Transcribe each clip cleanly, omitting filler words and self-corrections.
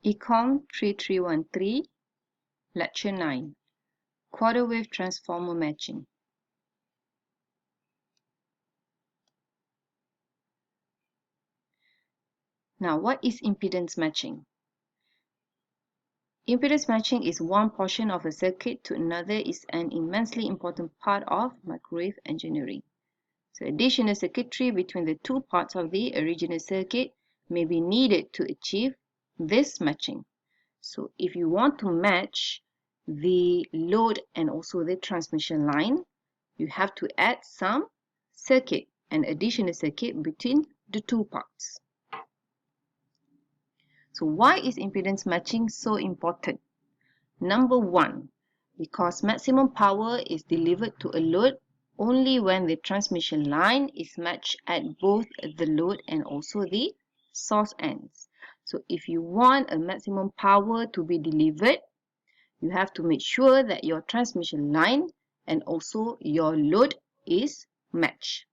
ECOM 3313, Lecture 9, Quarter Wave Transformer Matching. Now, what is impedance matching? Impedance matching is one portion of a circuit to another is an immensely important part of microwave engineering. So, additional circuitry between the two parts of the original circuit may be needed to achieve this matching. So, if you want to match the load and also the transmission line, you have to add some circuit, an additional circuit between the two parts. So, why is impedance matching so important? Number one, because maximum power is delivered to a load only when the transmission line is matched at both the load and also the source ends. So if you want a maximum power to be delivered, you have to make sure that your transmission line and also your load is matched.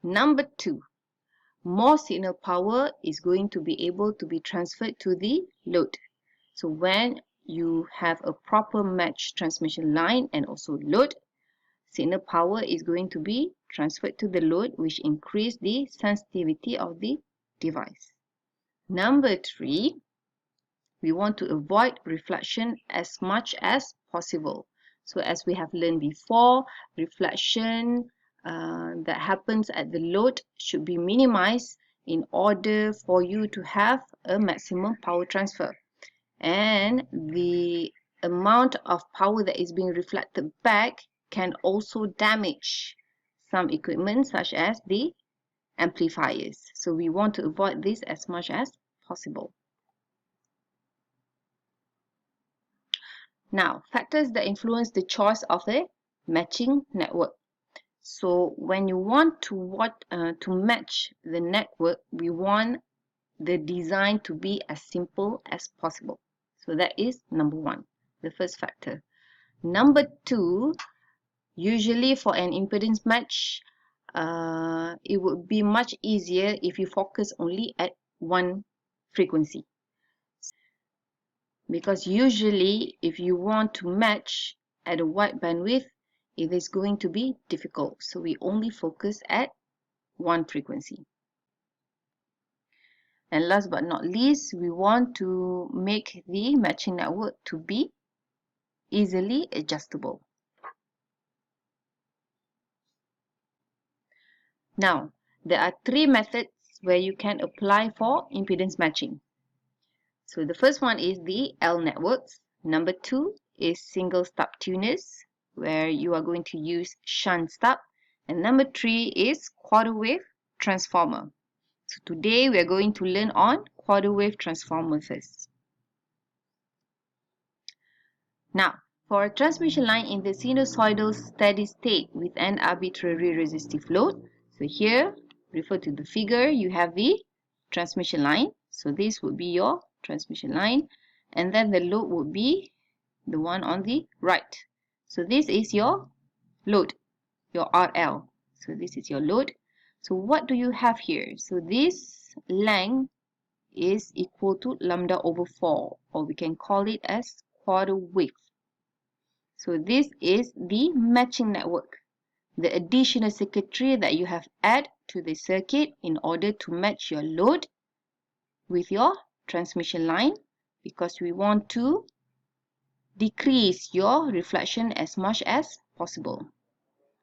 Number two, more signal power is going to be able to be transferred to the load. So when you have a proper matched transmission line and also load, signal power is going to be transferred to the load, which increase the sensitivity of the device. Number three, we want to avoid reflection as much as possible. So as we have learned before, reflection that happens at the load should be minimized in order for you to have a maximum power transfer. And the amount of power that is being reflected back can also damage some equipment such as the amplifiers. So we want to avoid this as much as possible. Now, factors that influence the choice of the matching network. So when you want to match the network, we want the design to be as simple as possible. So that is number one, the first factor. Number two, usually for an impedance match, it would be much easier if you focus only at one frequency. Because usually if you want to match at a wide bandwidth, it is going to be difficult. So we only focus at one frequency. And last but not least, we want to make the matching network to be easily adjustable. Now, there are three methods where you can apply for impedance matching. So the first one is the L networks. Number two is single stub tuners, where you are going to use shunt stub. And number three is quarter wave transformer. So today we are going to learn on quarter wave transformer first. Now, for a transmission line in the sinusoidal steady state with an arbitrary resistive load, so here, refer to the figure, you have the transmission line. So this would be your transmission line, and then the load would be the one on the right. So this is your load, your RL. So this is your load. So what do you have here? So this length is equal to lambda over 4, or we can call it as quarter wave. So this is the matching network, the additional circuitry that you have added to the circuit in order to match your load with your transmission line, because we want to decrease your reflection as much as possible.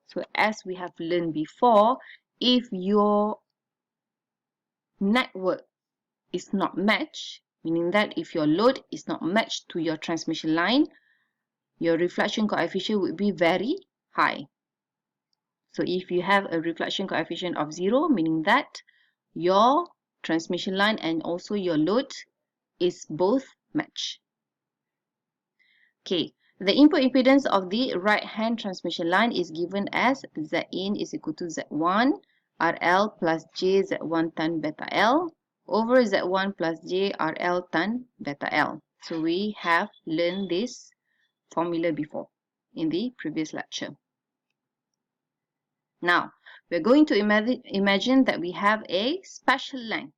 So as we have learned before, if your network is not matched, meaning that if your load is not matched to your transmission line, your reflection coefficient would be very high. So if you have a reflection coefficient of 0, meaning that your transmission line and also your load is both matched. Okay, the input impedance of the right-hand transmission line is given as Zin is equal to Z1 RL plus J Z1 tan beta L over Z1 plus J RL tan beta L. So we have learned this formula before in the previous lecture. Now, we're going to imagine that we have a special length,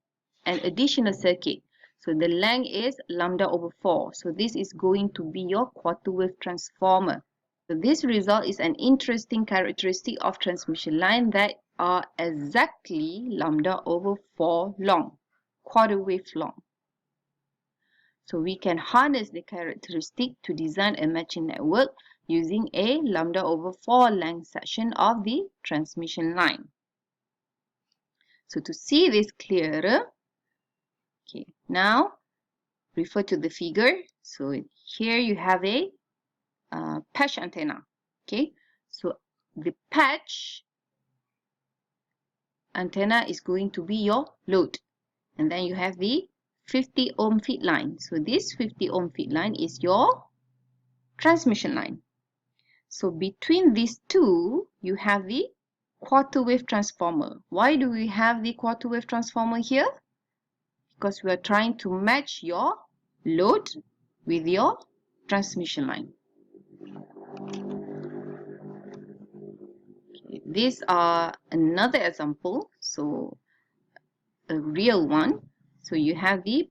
an additional circuit. So the length is lambda over 4. So this is going to be your quarter wave transformer. So this result is an interesting characteristic of transmission line that are exactly lambda over 4 long, quarter wave long. So we can harness the characteristic to design a matching network using a lambda over 4 length section of the transmission line. So to see this clearer, okay, now refer to the figure. So here you have a patch antenna. Okay, so the patch antenna is going to be your load, and then you have the 50 ohm feed line. So this 50 ohm feed line is your transmission line. So between these two, you have the quarter wave transformer. Why do we have the quarter wave transformer here? Because we are trying to match your load with your transmission line. Okay, these are another example, so a real one. So you have the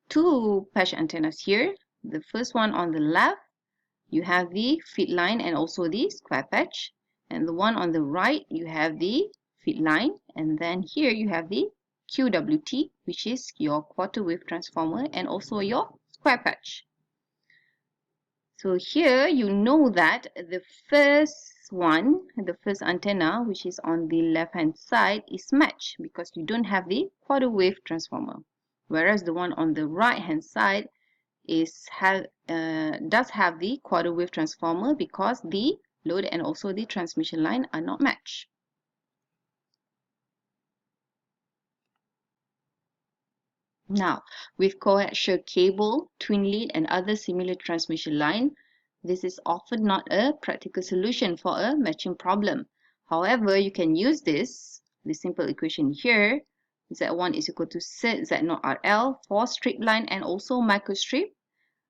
two patch antennas here. The first one on the left, you have the feed line and also the square patch, and the one on the right, you have the feed line, and then here you have the QWT, which is your quarter wave transformer, and also your square patch. So here you know that the first one, the first antenna, which is on the left hand side, is matched because you don't have the quarter wave transformer, whereas the one on the right hand side does have the quarter wave transformer because the load and also the transmission line are not matched. Now, with coaxial cable, twin lead, and other similar transmission line, this is often not a practical solution for a matching problem. However, you can use this simple equation here, Z1 is equal to Z0 RL for strip line and also microstrip.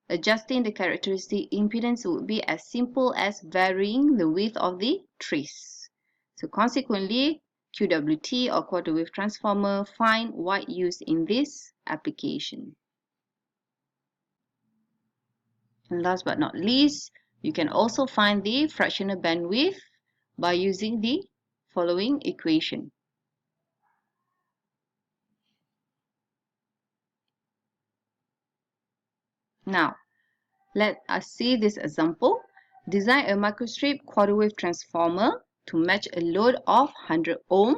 Adjusting the characteristic impedance would be as simple as varying the width of the trace. So consequently, QWT or quarter wave transformer find wide use in this application. And last but not least, you can also find the fractional bandwidth by using the following equation. Now, let us see this example. Design a microstrip quarter wave transformer to match a load of 100 ohm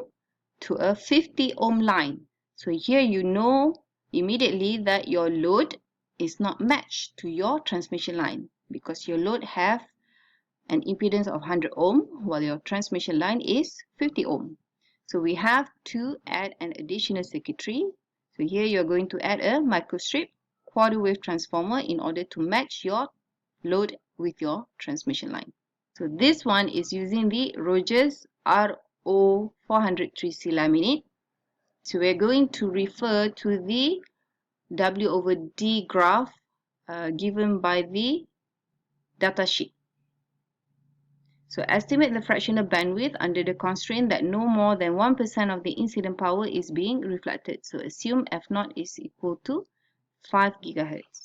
to a 50 ohm line. So here you know immediately that your load is not matched to your transmission line because your load have an impedance of 100 ohm while your transmission line is 50 ohm. So we have to add an additional circuitry. So here you're going to add a microstrip quarter wave transformer in order to match your load with your transmission line. So this one is using the Rogers RO403C laminate. So we're going to refer to the W over D graph given by the datasheet. So estimate the fractional bandwidth under the constraint that no more than 1% of the incident power is being reflected. So assume F0 is equal to 5 GHz.